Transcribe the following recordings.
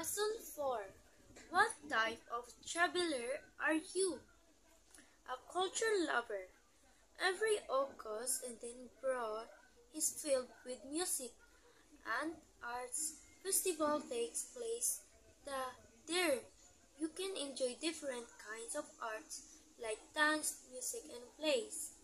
Lesson 4. What type of traveler are you? A culture lover. Every August in Edinburgh is filled with music and arts festival takes place. There you can enjoy different kinds of arts like dance, music and plays.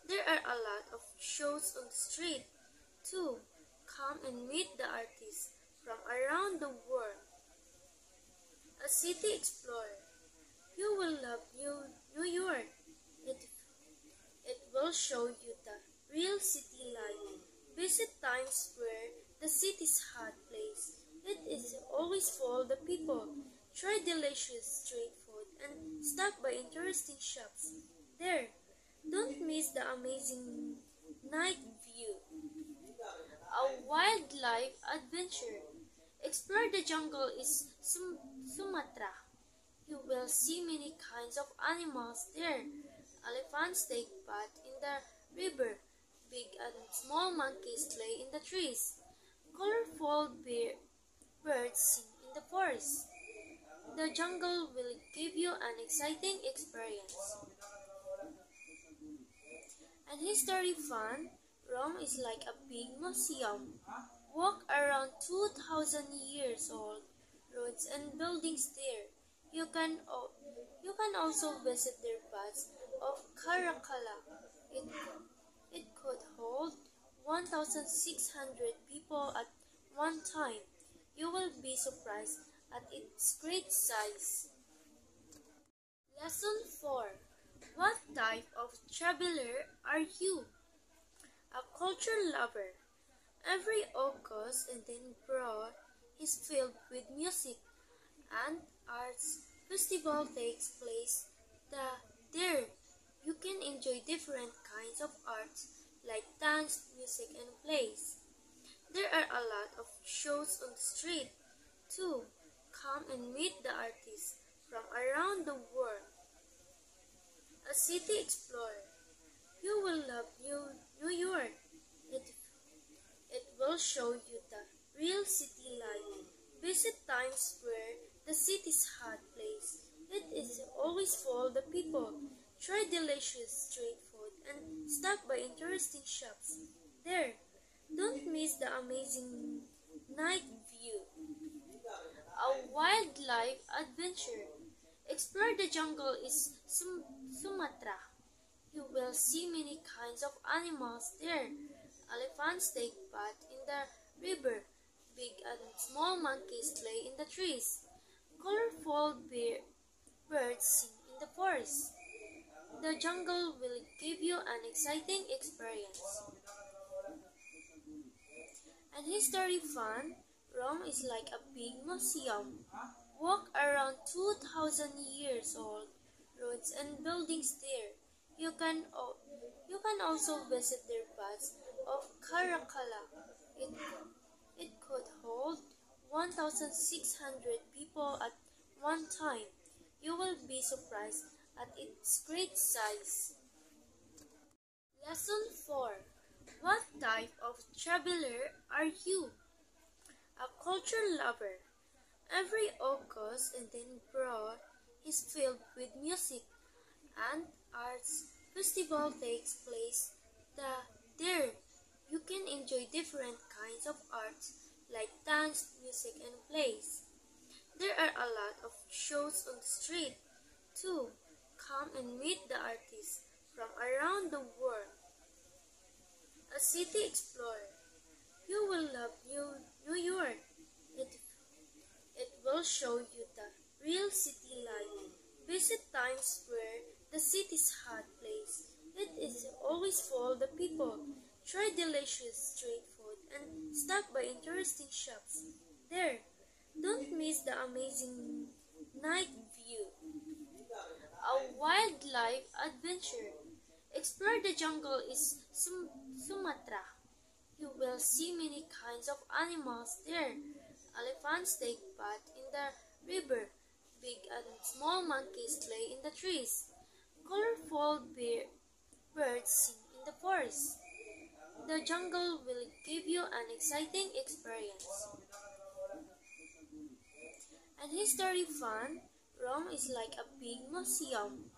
There are a lot of shows on the street too. Come and meet the artists from around the world. A city explorer. You will love New York. It will show you the real city life. Visit Times Square, the city's hot place. It is always full of people. Try delicious street food and stop by interesting shops. There, don't miss the amazing night view. A wildlife adventure. Explore the jungle in Sumatra. You will see many kinds of animals there. Elephants take bath in the river. Big and small monkeys play in the trees. Colorful birds sing in the forest. The jungle will give you an exciting experience. And history fun. Rome is like a big museum. Walk around 2,000 years old roads and buildings there. You can also visit the baths of Caracalla. It could hold 1,600 people at one time. You will be surprised at its great size. Lesson 4. What type of traveler are you? A culture lover. Every August in Edinburgh is filled with music and arts festival takes place. There you can enjoy different kinds of arts like dance, music and plays. There are a lot of shows on the street too. Come and meet the artists from around the world. A city explorer. You will love New York. It will show you the real city life. Visit Times Square, the city's hot place. It is always full of people. Try delicious street food and stop by interesting shops. There, don't miss the amazing night view. A wildlife adventure. Explore the jungle in Sumatra. You will see many kinds of animals there. Elephants take bath in the river. Big and small monkeys play in the trees. Colorful birds sing in the forest. The jungle will give you an exciting experience. And history fun. Rome is like a big museum. Walk around 2,000 years old roads and buildings there. You can also visit the baths of Caracalla. It could hold 1,600 people at one time. You will be surprised at its great size. Lesson 4. What type of traveler are you? A culture lover. Every August in Edinburgh is filled with music and arts festival takes place. There you can enjoy different kinds of arts like dance, music and plays. There are a lot of shows on the street too. Come and meet the artists from around the world. A city explorer. You will love New York. It will show you the real city life. Visit Times Square, the city's hot place. It is always full of people. Try delicious street food and stop by interesting shops. There, don't miss the amazing night view. A wildlife adventure. Explore the jungle in Sumatra. You will see many kinds of animals there. Elephants take bath in the river. Big and small monkeys play in the trees. Colorful birds sing in the forest. The jungle will give you an exciting experience. And history fun, Rome is like a big museum.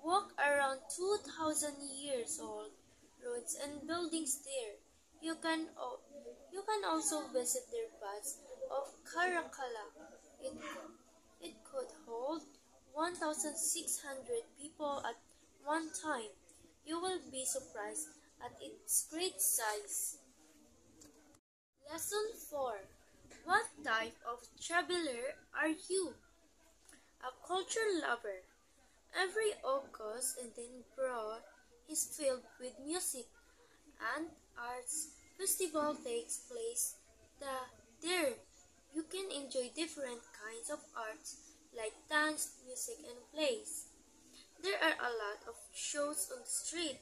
Walk around 2,000 years old roads and buildings there. You can also visit their baths of Caracalla. It, it could hold 1,600 people at one time. You will be surprised at its great size. Lesson 4. What type of traveler are you? A culture lover. Every August in Edinburgh is filled with music and arts festival takes place there. You can enjoy different kinds of arts like dance, music, and plays. There are a lot of shows on the street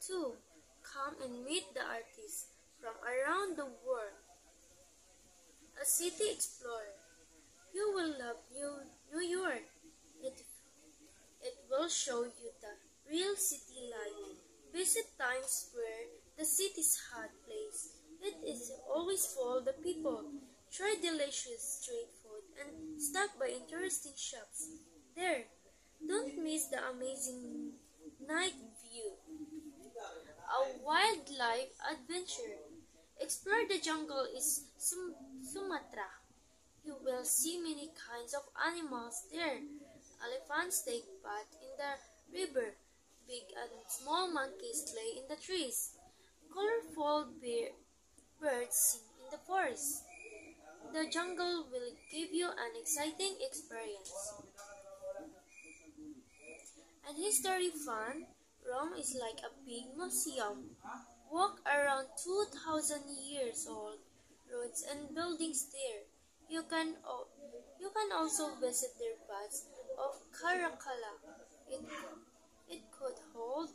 too. Come and meet the artists from around the world. A city explorer. You will love New York. It will show you the real city life. Visit Times Square, the city's hot place. It is always full of people. Try delicious street food and stop by interesting shops. There, don't miss the amazing night view. A wildlife adventure. Explore the jungle in Sumatra. You will see many kinds of animals there. Elephants take bath in the river. Big and small monkeys play in the trees. Colorful birds sing in the forest. The jungle will give you an exciting experience. And history fun, Rome is like a big museum. Walk around 2,000 years old roads and buildings there. You can also visit their baths of Caracalla. It could hold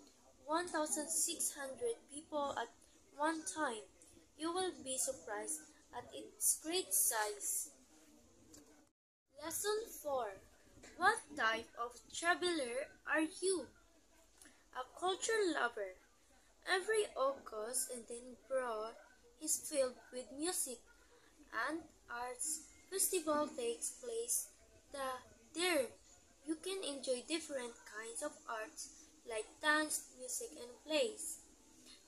1,600 people at one time. You will be surprised at its great size. Lesson 4. What type of traveler are you? A culture lover. Every August in Edinburgh is filled with music and arts festival takes place there. You can enjoy different kinds of arts like dance, music, and plays.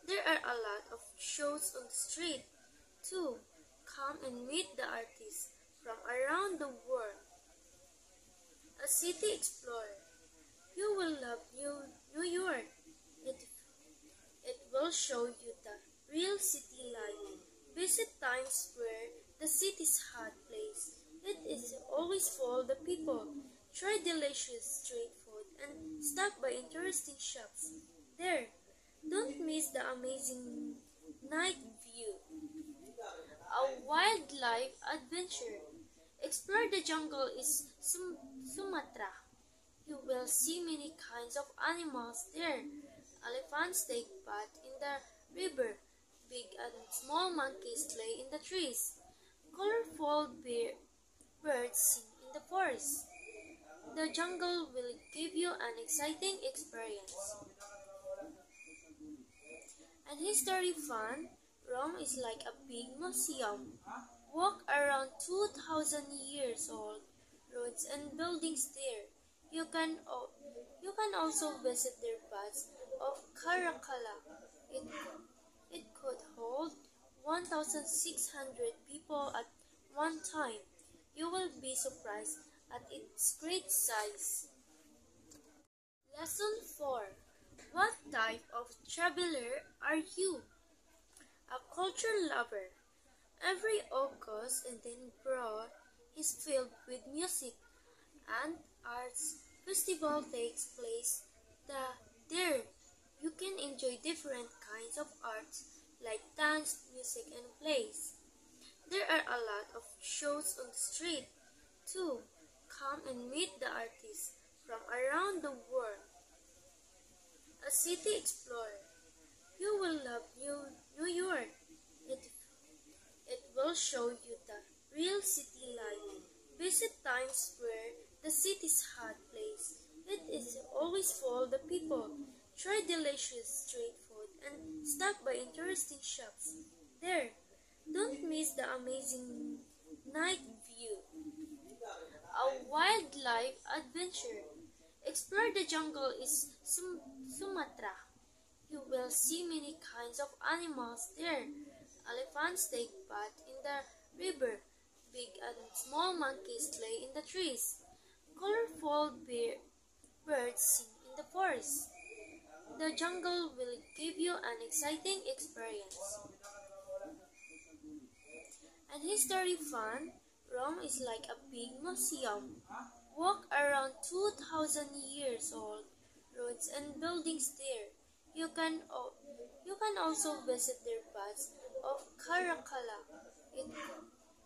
There are a lot of shows on the street too. Come and meet the artists from around the world. A city explorer. You will love New York. It will show you the real city life. Visit Times Square, the city's hot place. It is always full of people. Try delicious street food and stop by interesting shops. There, don't miss the amazing night view. A wildlife adventure. Explore the jungle in Sumatra. You will see many kinds of animals there. Elephants take bath in the river. Big and small monkeys play in the trees. Colorful birds sing in the forest. The jungle will give you an exciting experience. And history fun, Rome is like a big museum. Walk around 2,000 years old roads and buildings there. You can also visit their baths of Caracalla. It could hold 1,600 people at one time. You will be surprised at its great size. Lesson 4. What type of traveler are you? A culture lover. Every August in Edinburgh is filled with music and arts festival takes place there. You can enjoy different kinds of arts like dance, music, and plays. There are a lot of shows on the street too. Come and meet the artists from around the world. A city explorer. You will love New York. It will show you the real city life. Visit Times Square, the city's hot place. It is always full of people. Try delicious street food and stop by interesting shops. There, don't miss the amazing night view. A wildlife adventure. Explore the jungle in Sumatra. You will see many kinds of animals there. Elephants take bath in the river. Big and small monkeys play in the trees. Colorful birds sing in the forest. The jungle will give you an exciting experience. And history fun, Rome is like a big museum. Walk around 2,000 years old roads and buildings there. You can also visit their baths of Caracalla.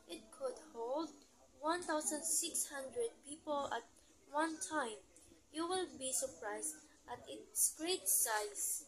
It could hold 1,600 people at one time. You will be surprised at its great size.